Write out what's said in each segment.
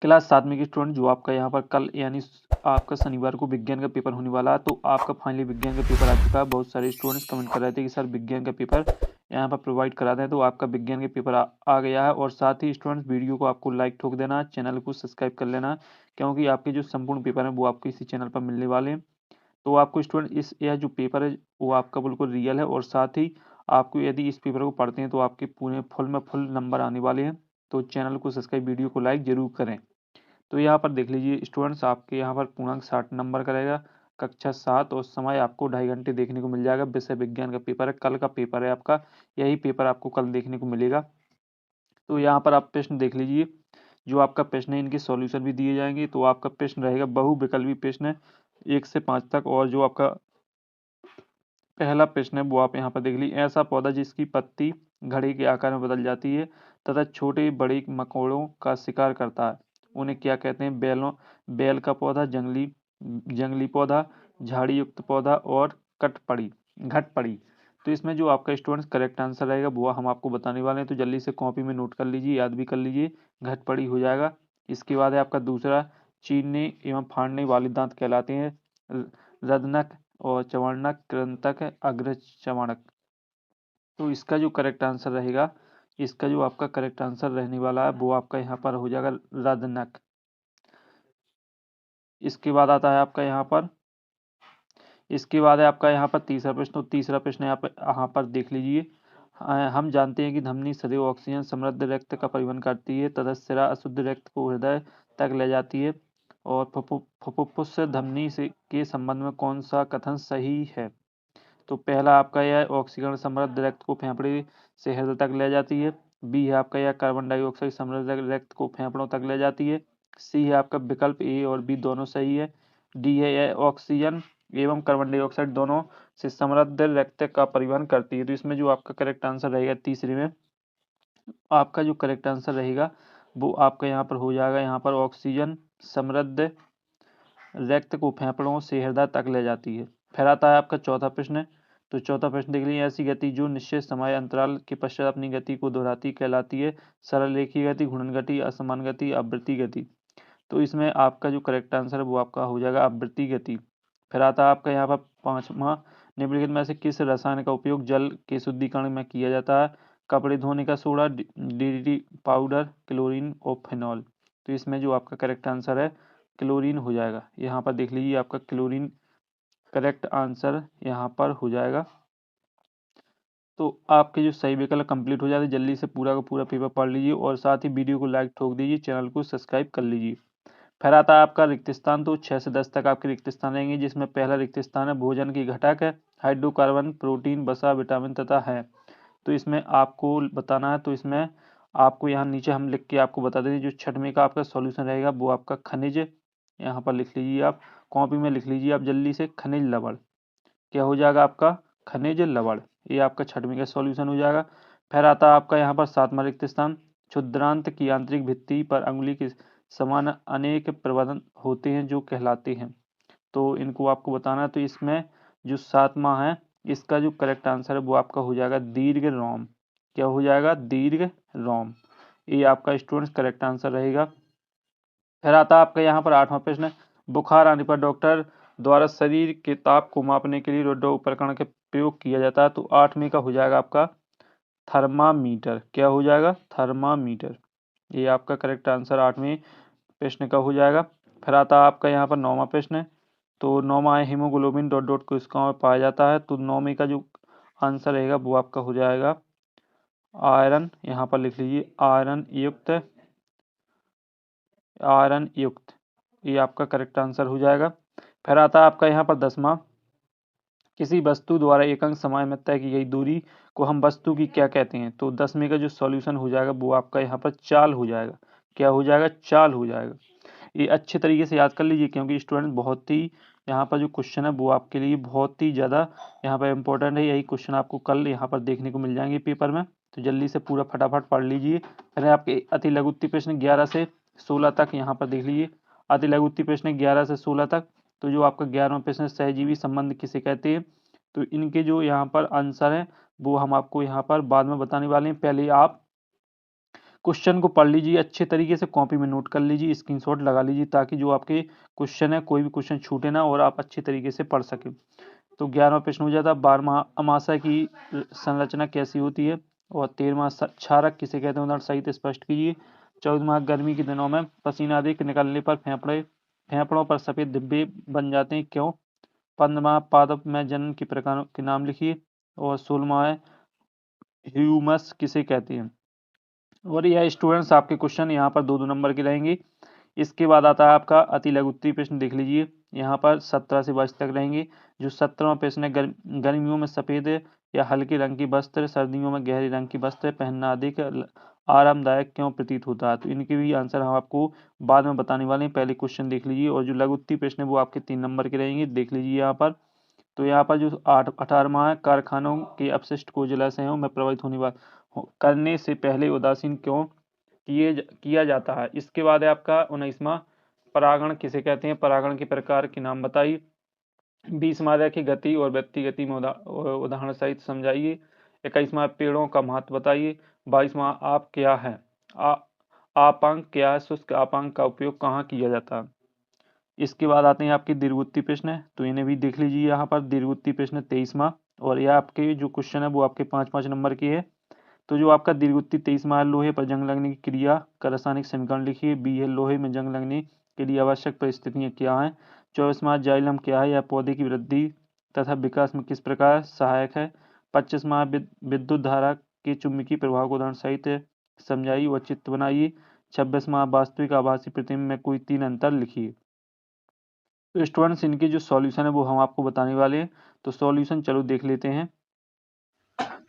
Class 7वीं के student जो आपका यहाँ पर कल यानी आपका शनिवार को विज्ञान का पेपर होने वाला है, तो आपका फाइनली विज्ञान का पेपर आ चुका है। बहुत सारे स्टूडेंट्स कमेंट कर रहे थे कि सर विज्ञान का पेपर यहाँ पर प्रोवाइड करा दें, तो आपका विज्ञान का पेपर आ गया है। और साथ ही स्टूडेंट्स वीडियो को आपको लाइक ठोक देना, चैनल को सब्सक्राइब कर लेना, क्योंकि आपके जो संपूर्ण पेपर हैं वो आपको इसी चैनल पर मिलने वाले हैं। तो आपको स्टूडेंट इस यह जो पेपर है वो आपका बिल्कुल रियल है, और साथ ही आपको यदि इस पेपर को पढ़ते हैं तो आपके पूरे फुल नंबर आने वाले हैं। तो चैनल को सब्सक्राइब, वीडियो को लाइक जरूर करें। तो यहाँ पर देख लीजिए स्टूडेंट्स, आपके यहाँ पर पूर्णांक 60 नंबर का रहेगा, कक्षा 7, और समय आपको 2.5 घंटे देखने को मिल जाएगा। विषय विज्ञान का पेपर है, कल का पेपर है आपका, यही पेपर आपको कल देखने को मिलेगा। तो यहाँ पर आप प्रश्न देख लीजिए, जो आपका प्रश्न है इनके सॉल्यूशन भी दिए जाएंगे। तो आपका प्रश्न रहेगा बहुविकल्पी प्रश्न है 1 से 5 तक, और जो आपका पहला प्रश्न है वो आप यहाँ पर देख लीजिए। ऐसा पौधा जिसकी पत्ती घड़े के आकार में बदल जाती है तथा छोटे बड़े मकोड़ों का शिकार करता है, उन्हें क्या कहते हैं? बेल का पौधा, जंगली पौधा, झाड़ी युक्त पौधा, और कटपड़ी घटपड़ी। तो इसमें जो आपका स्टूडेंट्स करेक्ट आंसर रहेगा वो हम आपको बताने वाले हैं, तो जल्दी से कॉपी में नोट कर लीजिए, याद भी कर लीजिए। घटपड़ी हो जाएगा। इसके बाद है आपका दूसरा, चीरने एवं फाड़ने वाले दांत कहलाते हैं रदनक और चवर्णक, कृंतक, अग्र चवर्णक। तो इसका जो करेक्ट आंसर रहेगा, इसका जो आपका करेक्ट आंसर रहने वाला है वो आपका यहाँ पर हो जाएगा रदनक। इसके बाद आता है आपका यहाँ पर, इसके बाद है आपका यहाँ पर तीसरा प्रश्न। तो तीसरा प्रश्न यहाँ पर देख लीजिए। हम जानते हैं कि धमनी सदैव ऑक्सीजन समृद्ध रक्त का परिवहन करती है तथा सिरा अशुद्ध रक्त को हृदय तक ले जाती है, और फुफ्फुस धमनी से के संबंध में कौन सा कथन सही है? तो पहला आपका यह ऑक्सीजन समृद्ध रक्त को फेफड़े से हृदय तक ले जाती है। बी है आपका यह कार्बन डाइऑक्साइड समृद्ध रक्त को फेफड़ों तक ले जाती है। सी है आपका विकल्प ए और बी दोनों सही है। डी है यह ऑक्सीजन एवं कार्बन डाइऑक्साइड दोनों से समृद्ध रक्त का परिवहन करती है। तो इसमें जो आपका करेक्ट आंसर रहेगा तीसरे में, आपका जो करेक्ट आंसर रहेगा वो आपका यहाँ पर हो जाएगा, यहाँ पर ऑक्सीजन समृद्ध रक्त को फेफड़ों से हृदय तक ले जाती है। फिर आता है आपका चौथा प्रश्न। तो चौथा प्रश्न देख लीजिए। ऐसी गति जो निश्चित समय अंतराल के पश्चात अपनी गति को दोहराती कहलाती है सरल रेखीय गति, घूर्णन गति, असमान गति, आवृत्ति गति। तो इसमें आपका जो करेक्ट आंसर है वो आपका हो जाएगा आवृत्ति गति। फिर आता है आपका यहाँ पर पांचवा, निम्नलिखित में से किस रसायन का उपयोग जल के शुद्धिकरण में किया जाता है? कपड़े धोने का सोडा, डीडीटी पाउडर, क्लोरीन और फिनॉल। तो इसमें जो आपका करेक्ट आंसर है क्लोरीन हो जाएगा। यहाँ पर देख लीजिए आपका क्लोरीन करेक्ट आंसर यहाँ पर हो जाएगा। तो आपके जो सही विकल्प कंप्लीट हो जाते, जल्दी से पूरा का पूरा पेपर पढ़ लीजिए, और साथ ही वीडियो को लाइक ठोक दीजिए, चैनल को सब्सक्राइब कर लीजिए। फिर आता है आपका रिक्त स्थान। तो 6 से 10 तक आपके रिक्त स्थान रहेंगे, जिसमें पहला रिक्त स्थान है भोजन की घटक है, हाइड्रोकार्बन, प्रोटीन, वसा, विटामिन तथा है। तो इसमें आपको बताना है। तो इसमें आपको यहाँ नीचे हम लिख के आपको बता देंगे। जो छठवें का आपका सॉल्यूशन रहेगा वो आपका खनिज, यहाँ पर लिख लीजिए, आप कॉपी में लिख लीजिए आप जल्दी से, खनिज लवण। क्या हो जाएगा आपका? खनिज लवण। ये आपका छठवीं का सॉल्यूशन हो जाएगा। फिर आता है आपका यहाँ पर सातवां रिक्त स्थान। क्षुद्रांत की आंतरिक भित्ति पर अंगुली के समान अनेक प्रबंध होते हैं जो कहलाते हैं। तो इनको आपको बताना है। तो इसमें जो सातवां है, इसका जो करेक्ट आंसर है वो आपका हो जाएगा दीर्घ रोम। क्या हो जाएगा? दीर्घ रोम। ये आपका स्टूडेंट्स करेक्ट आंसर रहेगा। फिर आता है आपका यहाँ पर आठवां प्रश्न। बुखार आने पर डॉक्टर द्वारा शरीर के ताप को मापने के लिए रोडो उपकरण का प्रयोग किया जाता है। तो आठवीं का हो जाएगा आपका थर्मामीटर। क्या हो जाएगा? थर्मामीटर। ये आपका करेक्ट आंसर आठवें प्रश्न का हो जाएगा। फिर आता है आपका यहाँ पर नौवां प्रश्न। तो नौवां है हीमोग्लोबिन डॉट डॉट कोशिकाओं में पाया जाता है। तो नौवीं का जो आंसर रहेगा वो आपका हो जाएगा आयरन। यहाँ पर लिख लीजिए आयरन युक्त। ये आपका करेक्ट आंसर हो जाएगा। फिर आता है आपका यहाँ पर 10वां। किसी वस्तु द्वारा एक अंक समय में तय की गई दूरी को हम वस्तु की क्या कहते हैं? तो 10वें का जो सॉल्यूशन हो जाएगा वो आपका यहाँ पर चाल हो जाएगा। क्या हो जाएगा? चाल हो जाएगा। ये अच्छे तरीके से याद कर लीजिए, क्योंकि स्टूडेंट बहुत ही यहाँ पर जो क्वेश्चन है वो आपके लिए बहुत ही ज़्यादा यहाँ पर इंपॉर्टेंट है। यही क्वेश्चन आपको कल यहाँ पर देखने को मिल जाएंगे पेपर में। तो जल्दी से पूरा फटाफट पढ़ लीजिए। फिर आपके अति लघु उत्तरीय प्रश्न 11 से 16 तक यहाँ पर देख लीजिए। अति लघु उत्तरीय प्रश्न 11 से 16 तक। तो जो आपका 11वां प्रश्न सहजीवी संबंध किसे कहते हैं? तो इनके जो यहाँ पर आंसर है वो हम आपको यहाँ पर बाद में बताने वाले हैं। पहले आप क्वेश्चन को पढ़ लीजिए अच्छे तरीके से, कॉपी में नोट कर लीजिए, स्क्रीनशॉट लगा लीजिए, ताकि जो आपके क्वेश्चन है कोई भी क्वेश्चन छूटे ना और आप अच्छे तरीके से पढ़ सकें। तो 11वां प्रश्न हो जाता है 12वां अमाशय की संरचना कैसी होती है, और 13वां क्षारक किसे कहते हैं, उदाहरण सहित स्पष्ट कीजिए। 14वां गर्मी के दिनों में पसीना अधिक निकलने पर फेफड़ों पर सफेद धब्बे बन जाते हैं, क्यों। 15वां पादप में जनन के प्रकारों के नाम लिखिए। और 16वां है ह्यूमस किसे कहते हैं। और यह स्टूडेंट्स आपके क्वेश्चन यहाँ पर 2-2 नंबर के रहेंगे। इसके बाद आता है आपका अति लघु उत्तरीय प्रश्न, देख लीजिए यहाँ पर 17 से 22 तक रहेंगे। जो 17वां प्रश्न है गर्मियों में सफेद या हल्के रंग की वस्त्र, सर्दियों में गहरे रंग की वस्त्र पहनना अधिक आरामदायक क्यों प्रतीत होता है। तो इनके भी आंसर हम आपको बाद में बताने वाले हैं, पहले क्वेश्चन देख लीजिए। और जो लघु उत्तरीय प्रश्न है वो आपके 3 नंबर के रहेंगे, देख लीजिए यहाँ पर। तो यहाँ पर जो 18वां है कारखानों के अपशिष्ट को जलाशयों में प्रवाहित करने से पहले उदासीन क्यों किया जाता है। इसके बाद है आपका 19वां परागण किसे कहते हैं, परागण के प्रकार के नाम बताइए। 20वां रेखीय गति और वृत्तीय गति में उदाहरण सहित समझाइए। 21वां पेड़ों का महत्व बताइए। 22वां आप क्या है, आपांक क्या है, शुष्क आपांक का उपयोग कहाँ किया जाता है। इसके बाद आते हैं आपके दीर्घवृत्तीय प्रश्न, तो इन्हें भी देख लीजिए यहाँ पर। दीर्घवृत्तीय प्रश्न 23वां, और यह आपके जो क्वेश्चन है वो आपके 5-5 नंबर के है। तो जो आपका दीर्घवृत्तीय 23वां है, लोहे पर जंग लगने की क्रिया का रासायनिक समीकरण लिखिए। बी है लोहे में जंग लगने के लिए आवश्यक परिस्थितियां क्या हैं। 24वां जाइलम क्या है, यह पौधे की वृद्धि तथा विकास में किस प्रकार सहायक है। 25वां विद्युत धारा के चुंबकीय प्रभाव को उदाहरण सहित समझाइए व चित्र बनाइए। 26वां वास्तविक आभासी प्रतिबिंब में कोई 3 अंतर लिखिए। तो स्टूडेंट्स इनके जो सॉल्यूशन है वो हम आपको बताने वाले हैं। तो सॉल्यूशन चलो देख लेते हैं।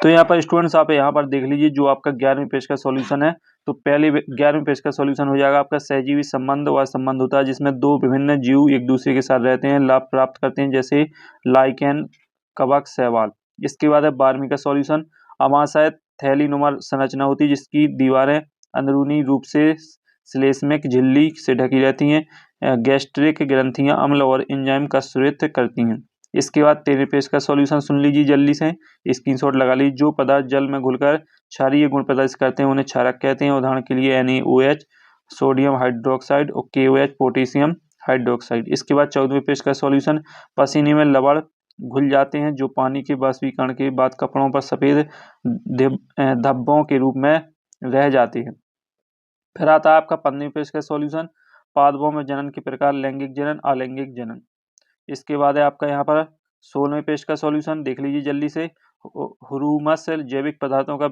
तो यहाँ पर स्टूडेंट्स आप यहाँ पर देख लीजिए जो आपका 11वीं पेज का सॉल्यूशन है। तो पहले 11वीं पेज का सॉल्यूशन हो जाएगा आपका सहजीवी संबंध व संबंध होता है, जिसमें दो विभिन्न जीव एक दूसरे के साथ रहते हैं, लाभ प्राप्त करते हैं, जैसे लाइकेन, कवक, शैवाल। इसके बाद है 12वीं का सॉल्यूशन अमाशय थैलीनुमा संरचना होती है, जिसकी दीवारें अंदरूनी रूप से श्लेष्मिक झिल्ली से ढकी रहती हैं। गैस्ट्रिक ग्रंथियां अम्ल और एंजाइम का स्रावित करती हैं। इसके बाद 13वें पेज का सॉल्यूशन सुन लीजिए जल्दी से, स्क्रीनशॉट लगा लीजिए। जो पदार्थ जल में घुलकर क्षारीय गुण प्रदर्शित करते हैं उन्हें क्षारक कहते हैं। उदाहरण के लिए NaOH सोडियम हाइड्रोक्साइड और KOH पोटेशियम हाइड्रोक्साइड। इसके बाद 14वें पेज का सॉल्यूशन पसीने में लवण घुल जाते हैं जो पानी के बाष्पीकरण के बाद कपड़ों पर सफेद धब्बों के रूप में रह जाते हैं। फिर आता है आपका 15वें पेज का सॉल्यूशन पादपों में जनन के प्रकार, लैंगिक जनन, अलैंगिक जनन। इसके बाद है आपका यहाँ पर 16वें पेज का सॉल्यूशन देख लीजिए जल्दी से। ह्यूमस जैविक पदार्थों का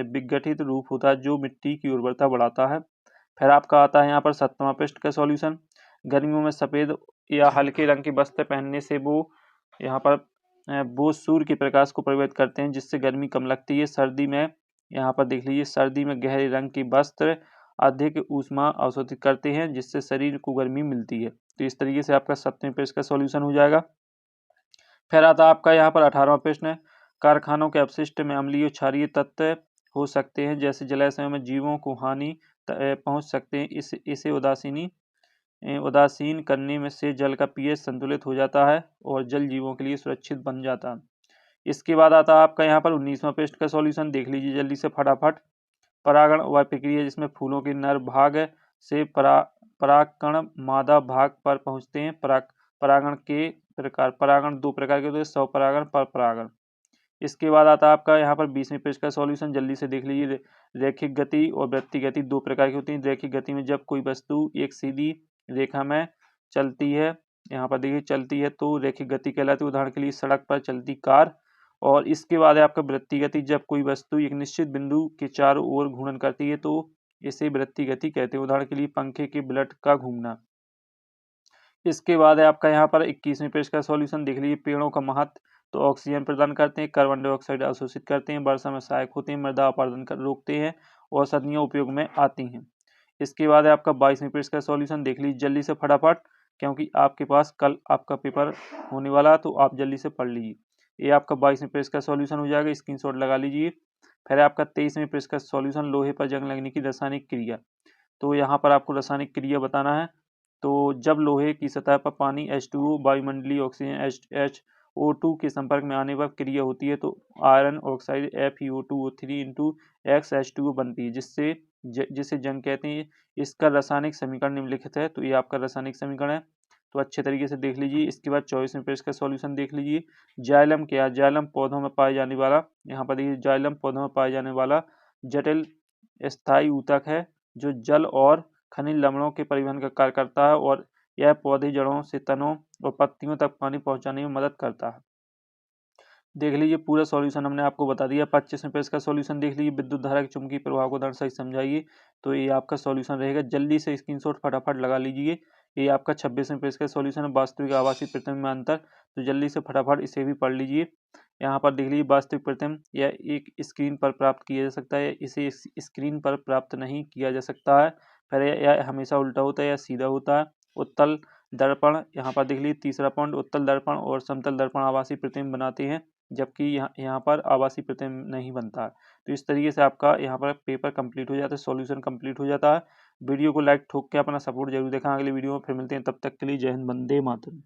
विघटित रूप होता है जो मिट्टी की उर्वरता बढ़ाता है। फिर आपका आता है यहाँ पर 17वां पेज का सॉल्यूशन गर्मियों में सफेद या हल्के रंग के वस्त्र पहनने से वो यहाँ पर वो सूर्य के प्रकाश को प्रभावित करते हैं, जिससे गर्मी कम लगती है। सर्दी में यहाँ पर देख लीजिए, सर्दी में गहरे रंग के वस्त्र अधिक ऊष्मा अवशोषित करते हैं, जिससे शरीर को गर्मी मिलती है। तो इस तरीके से आपका 17वें पेज का सॉल्यूशन हो जाएगा। फिर आता है आपका यहाँ पर 18वां प्रश्न कारखानों के अपशिष्ट में अम्लीय और क्षारीय तत्व हो सकते हैं, जैसे जलाशयों में जीवों को हानि पहुंच सकते हैं। इसे उदासीन करने में से जल का pH संतुलित हो जाता है और जल जीवों के लिए सुरक्षित बन जाता है। इसके बाद आता है आपका यहाँ पर 19वां पेज का सॉल्यूशन देख लीजिए जल्दी से फटाफट। परागण वह प्रक्रिया जिसमें फूलों के नर भाग से परागकण मादा भाग पर पहुंचते हैं। परागण के प्रकार, परागण 2 प्रकार के होते हैं, स्वपरागण, परपरागण। इसके बाद आता है आपका यहाँ पर 20वें पेज का सॉल्यूशन जल्दी से देख लीजिए। रैखिक गति और वृत्तीय गति 2 प्रकार की होती है। रैखिक गति में जब कोई वस्तु एक सीधी रेखा में चलती है, यहाँ पर देखिए चलती है, तो रैखिक गति कहलाती है। उदाहरण के लिए सड़क पर चलती कार। और इसके बाद है आपका वृत्तीय गति, जब कोई वस्तु एक निश्चित बिंदु के चारों ओर घूर्णन करती है तो इसे वृत्तीय गति कहते हैं। उदाहरण के लिए पंखे के ब्लेड का घूमना। इसके बाद है आपका यहाँ पर 21वें पेज का सॉल्यूशन देख लीजिए। पेड़ों का महत्व, तो ऑक्सीजन प्रदान करते हैं, कार्बन डाइऑक्साइड अवशोषित करते हैं, वर्षा में सहायक होते हैं, मृदा अपरदन रोकते हैं, औषधियाँ उपयोग में आती हैं। इसके बाद है आपका 22वें पेज का सॉल्यूशन देख लीजिए जल्दी से फटाफट, क्योंकि आपके पास कल आपका पेपर होने वाला है, तो आप जल्दी से पढ़ लीजिए। ये आपका 22वें पेज का सॉल्यूशन हो जाएगा, स्क्रीनशॉट लगा लीजिए। फिर आपका 23वें पेज का सॉल्यूशन लोहे पर जंग लगने की रासायनिक क्रिया। तो यहाँ पर आपको रासायनिक क्रिया बताना है। तो जब लोहे की सतह पर पानी H2O वायुमंडलीय ऑक्सीजन HO2 के संपर्क में आने पर क्रिया होती है, तो आयरन ऑक्साइड FeO2O3 × XH2O बनती है, जिससे जिसे जंग कहते हैं। इसका रासायनिक समीकरण निम्नलिखित है। तो ये आपका रासायनिक समीकरण है, तो अच्छे तरीके से देख लीजिए। इसके बाद 24वें पेज का सॉल्यूशन देख लीजिए। जाइलम क्या है? जाइलम पौधों में पाए जाने वाला, यहाँ पर देखिए, जाइलम पौधों में पाए जाने वाला जटिल स्थायी ऊतक है जो जल और खनिज लवणों के परिवहन का कार्य करता है, और यह पौधे जड़ों से तनों और पत्तियों तक पानी पहुंचाने में मदद करता है। देख लीजिए पूरा सॉल्यूशन हमने आपको बता दिया। 25वें पेज का सॉल्यूशन देख लीजिए। विद्युत धारा के चुंबकीय प्रभाव को दर्शाइए, समझाइए। तो ये आपका सॉल्यूशन रहेगा, जल्दी से स्क्रीनशॉट फटाफट लगा लीजिए। ये आपका 26वें पेज का सॉल्यूशन है, वास्तविक आभासी प्रतिबिंब में अंतर। तो जल्दी से फटाफट इसे भी पढ़ लीजिए। यहाँ पर देख लीजिए, वास्तविक प्रतिबिंब यह एक स्क्रीन पर प्राप्त किया जा सकता है, इसे स्क्रीन पर प्राप्त नहीं किया जा सकता है। फिर यह हमेशा उल्टा होता है या सीधा होता है। उत्तल दर्पण, यहाँ पर देख लीजिए तीसरा पॉइंट, उत्तल दर्पण और समतल दर्पण आभासी प्रतिबिंब बनाते हैं, जबकि यहाँ पर आभासी प्रतिबिंब नहीं बनता है। तो इस तरीके से आपका यहाँ पर पेपर कंप्लीट हो जाता है, सॉल्यूशन कंप्लीट हो जाता है। वीडियो को लाइक ठोक के अपना सपोर्ट जरूर देखें। अगली वीडियो में फिर मिलते हैं, तब तक के लिए जय हिंद, वंदे मातरम।